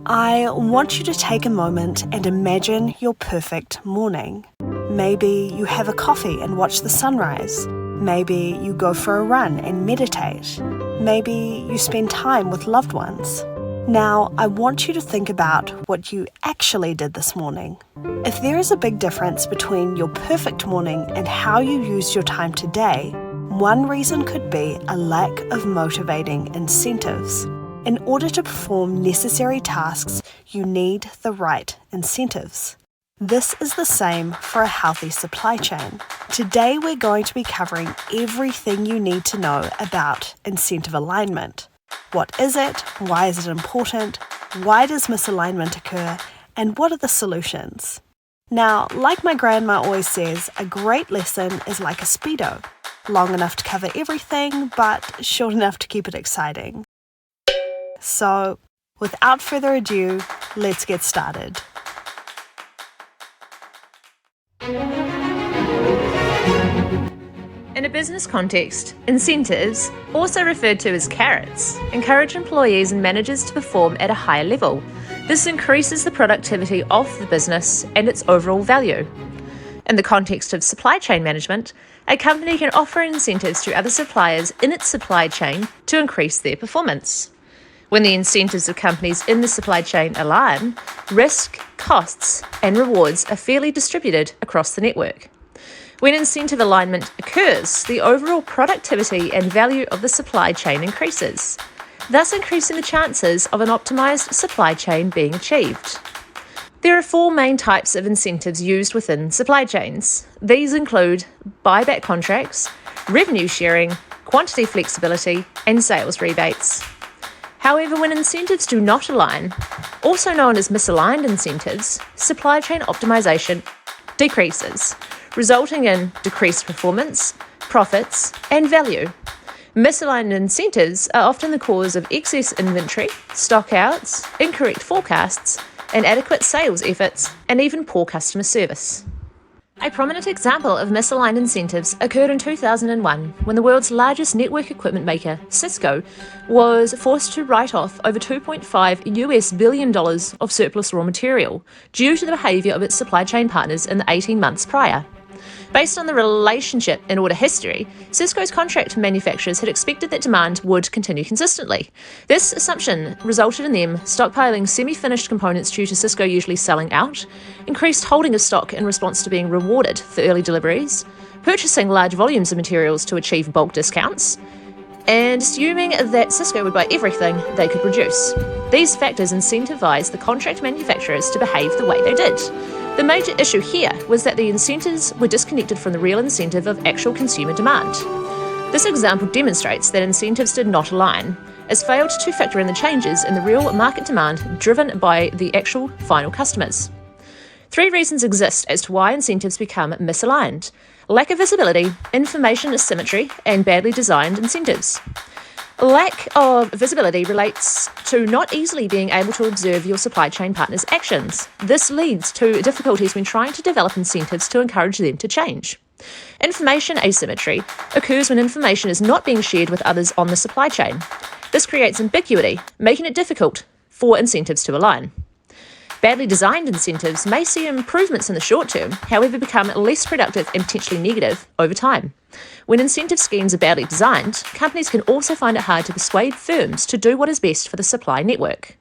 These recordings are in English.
I want you to take a moment and imagine your perfect morning. Maybe you have a coffee and watch the sunrise. Maybe you go for a run and meditate. Maybe you spend time with loved ones. Now, I want you to think about what you actually did this morning. If there is a big difference between your perfect morning and how you used your time today, one reason could be a lack of motivating incentives. In order to perform necessary tasks, you need the right incentives. This is the same for a healthy supply chain. Today we're going to be covering everything you need to know about incentive alignment. What is it? Why is it important? Why does misalignment occur? And what are the solutions? Now, like my grandma always says, a great lesson is like a Speedo. Long enough to cover everything, but short enough to keep it exciting. So, without further ado, let's get started. In a business context, incentives, also referred to as carrots, encourage employees and managers to perform at a higher level. This increases the productivity of the business and its overall value. In the context of supply chain management, a company can offer incentives to other suppliers in its supply chain to increase their performance. When the incentives of companies in the supply chain align, risk, costs, and rewards are fairly distributed across the network. When incentive alignment occurs, the overall productivity and value of the supply chain increases, thus increasing the chances of an optimized supply chain being achieved. There are four main types of incentives used within supply chains. These include buyback contracts, revenue sharing, quantity flexibility, and sales rebates. However, when incentives do not align, also known as misaligned incentives, supply chain optimization decreases, resulting in decreased performance, profits, and value. Misaligned incentives are often the cause of excess inventory, stockouts, incorrect forecasts, inadequate sales efforts, and even poor customer service. A prominent example of misaligned incentives occurred in 2001 when the world's largest network equipment maker, Cisco, was forced to write off over $2.5 billion of surplus raw material due to the behaviour of its supply chain partners in the 18 months prior. Based on the relationship and order history, Cisco's contract manufacturers had expected that demand would continue consistently. This assumption resulted in them stockpiling semi-finished components due to Cisco usually selling out, increased holding of stock in response to being rewarded for early deliveries, purchasing large volumes of materials to achieve bulk discounts, and assuming that Cisco would buy everything they could produce. These factors incentivized the contract manufacturers to behave the way they did. The major issue here was that the incentives were disconnected from the real incentive of actual consumer demand. This example demonstrates that incentives did not align, as failed to factor in the changes in the real market demand driven by the actual final customers. Three reasons exist as to why incentives become misaligned: lack of visibility, information asymmetry, and badly designed incentives. Lack of visibility relates to not easily being able to observe your supply chain partners' actions. This leads to difficulties when trying to develop incentives to encourage them to change. Information asymmetry occurs when information is not being shared with others on the supply chain. This creates ambiguity, making it difficult for incentives to align. Badly designed incentives may see improvements in the short term, however become less productive and potentially negative over time. When incentive schemes are badly designed, companies can also find it hard to persuade firms to do what is best for the supply network.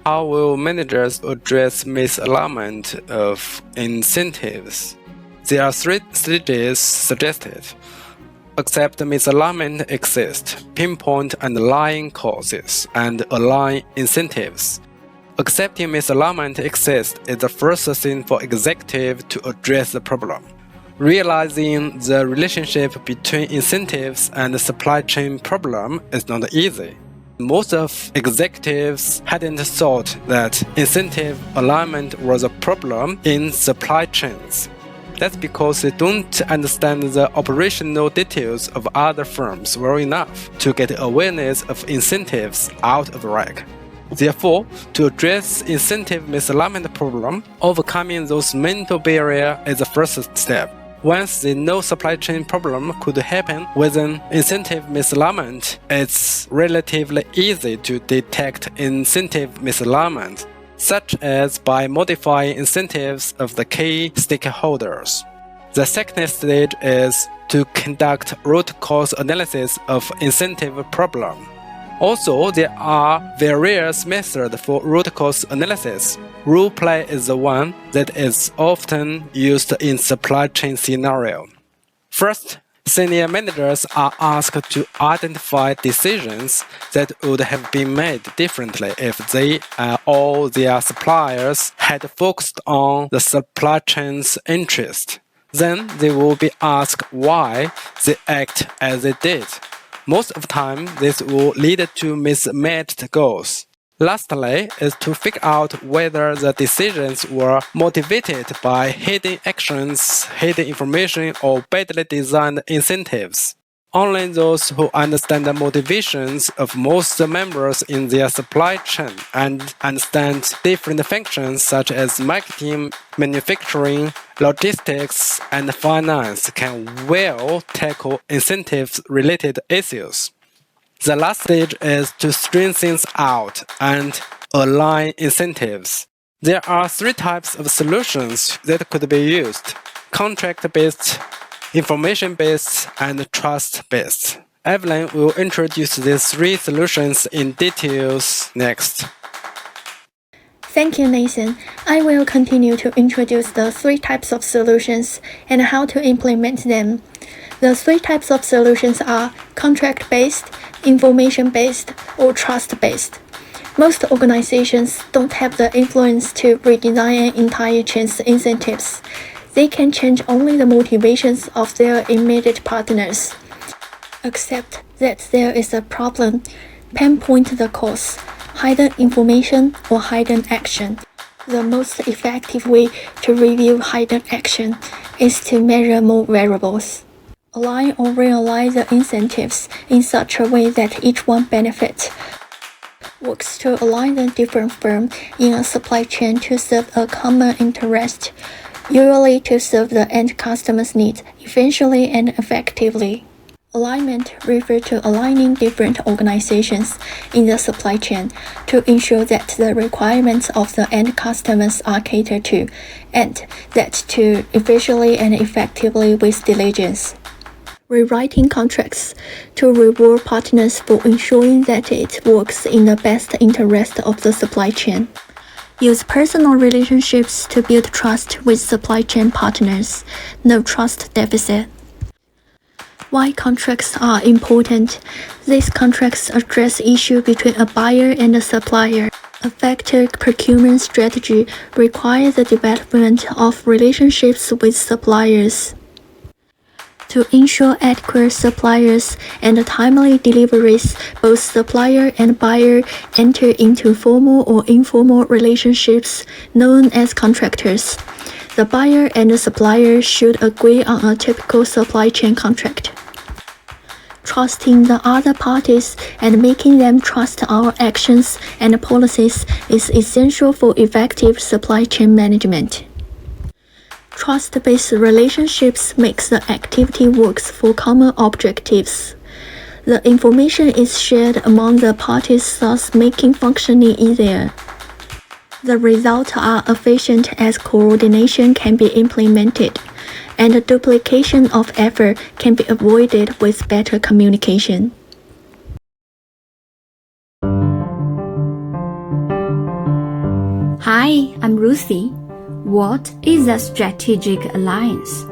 How will managers address misalignment of incentives? There are three stages suggested. Accept misalignment exists, pinpoint underlying causes, and align incentives. Accepting misalignment exists is the first thing for executives to address the problem. Realizing the relationship between incentives and the supply chain problem is not easy. Most of executives hadn't thought that incentive alignment was a problem in supply chains. That's because they don't understand the operational details of other firms well enough to get awareness of incentives out of whack. Therefore, to address incentive misalignment problem, overcoming those mental barriers is the first step. Once they know supply chain problem could happen with an incentive misalignment, it's relatively easy to detect incentive misalignment, such as by modifying incentives of the key stakeholders. The second stage is to conduct root cause analysis of incentive problem. Also, there are various methods for root cause analysis. Role play is the one that is often used in supply chain scenario. First, senior managers are asked to identify decisions that would have been made differently if they or their suppliers had focused on the supply chain's interest. Then they will be asked why they act as they did. Most of the time, this will lead to mismatched goals. Lastly, is to figure out whether the decisions were motivated by hidden actions, hidden information, or badly designed incentives. Only those who understand the motivations of most members in their supply chain and understand different functions such as marketing, manufacturing, logistics, and finance can well tackle incentives-related issues. The last stage is to string things out and align incentives. There are 3 types of solutions that could be used: contract-based, information-based, and trust-based. Evelyn will introduce these 3 solutions in details next. Thank you, Nathan. I will continue to introduce the 3 types of solutions and how to implement them. The 3 types of solutions are contract-based, information-based, or trust-based. Most organizations don't have the influence to redesign an entire chain's incentives. They can change only the motivations of their immediate partners. Accept that there is a problem, pinpoint the cause, hidden information or hidden action. The most effective way to review hidden action is to measure more variables. Align or realign the incentives in such a way that each one benefits. Works to align the different firms in a supply chain to serve a common interest, usually to serve the end customer's needs efficiently and effectively. Alignment refers to aligning different organizations in the supply chain to ensure that the requirements of the end customers are catered to, and that to efficiently and effectively with diligence. Rewriting contracts to reward partners for ensuring that it works in the best interest of the supply chain. Use personal relationships to build trust with supply chain partners. No trust deficit. Why contracts are important? These contracts address issues between a buyer and a supplier. Effective procurement strategy requires the development of relationships with suppliers. To ensure adequate suppliers and timely deliveries, both supplier and buyer enter into formal or informal relationships known as contractors. The buyer and the supplier should agree on a typical supply chain contract. Trusting the other parties and making them trust our actions and policies is essential for effective supply chain management. Trust-based relationships makes the activity works for common objectives. The information is shared among the parties, thus making functioning easier. The results are efficient as coordination can be implemented, and duplication of effort can be avoided with better communication. Hi, I'm Ruthie. What is a strategic alliance?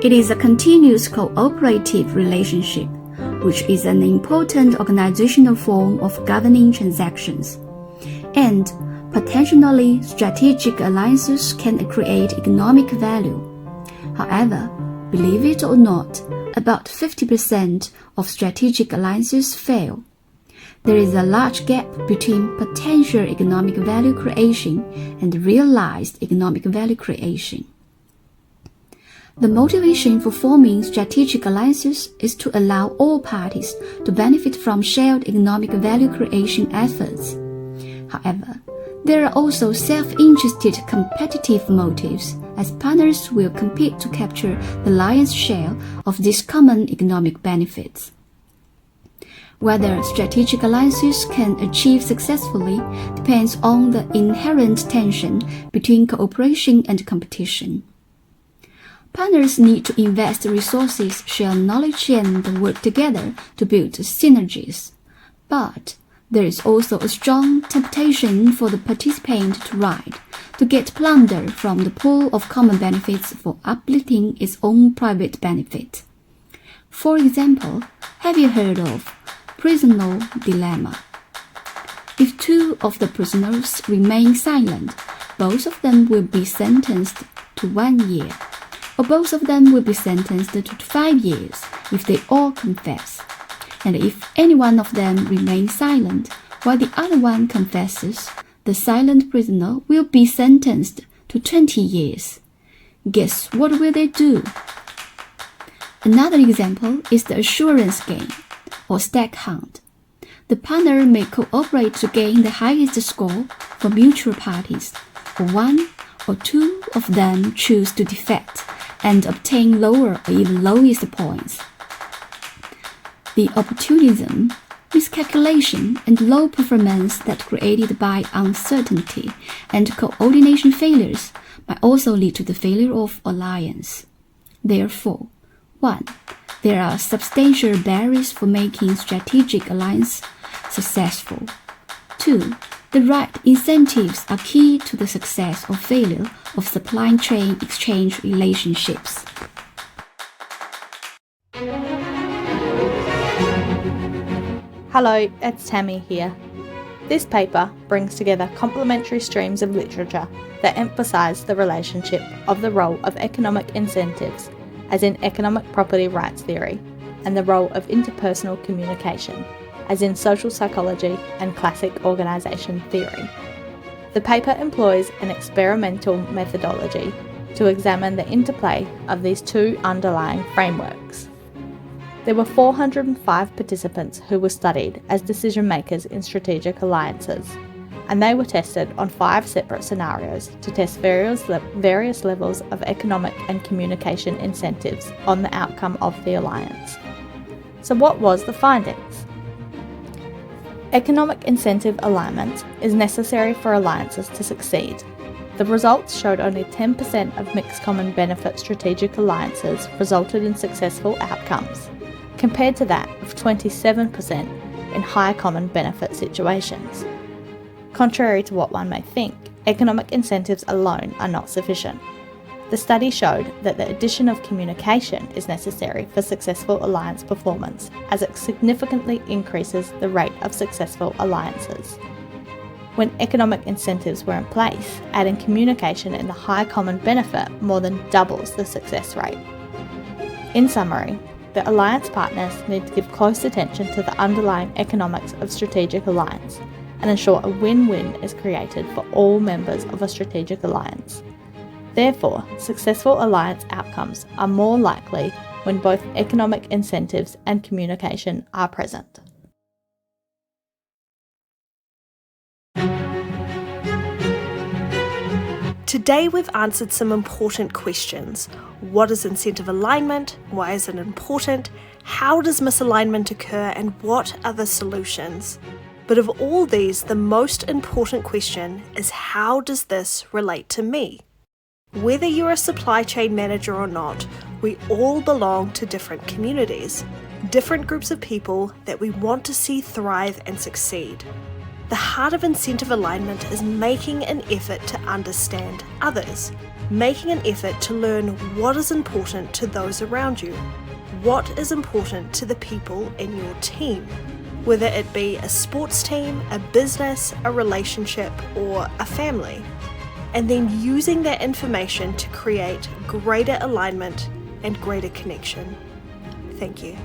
It is a continuous cooperative relationship, which is an important organizational form of governing transactions. And potentially, strategic alliances can create economic value. However, believe it or not, about 50% of strategic alliances fail. There is a large gap between potential economic value creation and realized economic value creation. The motivation for forming strategic alliances is to allow all parties to benefit from shared economic value creation efforts. However, there are also self-interested competitive motives as partners will compete to capture the lion's share of these common economic benefits. Whether strategic alliances can achieve successfully depends on the inherent tension between cooperation and competition. Partners need to invest resources, share knowledge, and work together to build synergies. But there is also a strong temptation for the participant to get plunder from the pool of common benefits for uplifting its own private benefit. For example, have you heard of prisoner dilemma? If two of the prisoners remain silent, both of them will be sentenced to 1 year, or both of them will be sentenced to 5 years if they all confess. And if any one of them remains silent while the other one confesses, the silent prisoner will be sentenced to 20 years. Guess what will they do? Another example is the assurance game, or stag hunt. The partner may cooperate to gain the highest score for mutual parties, or one or two of them choose to defect and obtain lower or even lowest points. The opportunism, miscalculation, and low performance that created by uncertainty and coordination failures might also lead to the failure of alliance. Therefore, 1. There are substantial barriers for making strategic alliance successful. 2. The right incentives are key to the success or failure of supply chain exchange relationships. Hello, it's Tammy here. This paper brings together complementary streams of literature that emphasise the relationship of the role of economic incentives, as in economic property rights theory, and the role of interpersonal communication, as in social psychology and classic organisation theory. The paper employs an experimental methodology to examine the interplay of these two underlying frameworks. There were 405 participants who were studied as decision makers in strategic alliances, and they were tested on 5 separate scenarios to test various levels of economic and communication incentives on the outcome of the alliance. So what was the findings? Economic incentive alignment is necessary for alliances to succeed. The results showed only 10% of mixed common benefit strategic alliances resulted in successful outcomes, compared to that of 27% in high common benefit situations. Contrary to what one may think, economic incentives alone are not sufficient. The study showed that the addition of communication is necessary for successful alliance performance, as it significantly increases the rate of successful alliances. When economic incentives were in place, adding communication in the high common benefit more than doubles the success rate. In summary, the alliance partners need to give close attention to the underlying economics of strategic alliance and ensure a win-win is created for all members of a strategic alliance. Therefore, successful alliance outcomes are more likely when both economic incentives and communication are present. Today we've answered some important questions. What is incentive alignment? Why is it important? How does misalignment occur? And what are the solutions? But of all these, the most important question is, how does this relate to me? Whether you're a supply chain manager or not, we all belong to different communities, different groups of people that we want to see thrive and succeed. The heart of incentive alignment is making an effort to understand others, making an effort to learn what is important to those around you, what is important to the people in your team, whether it be a sports team, a business, a relationship, or a family, and then using that information to create greater alignment and greater connection. Thank you.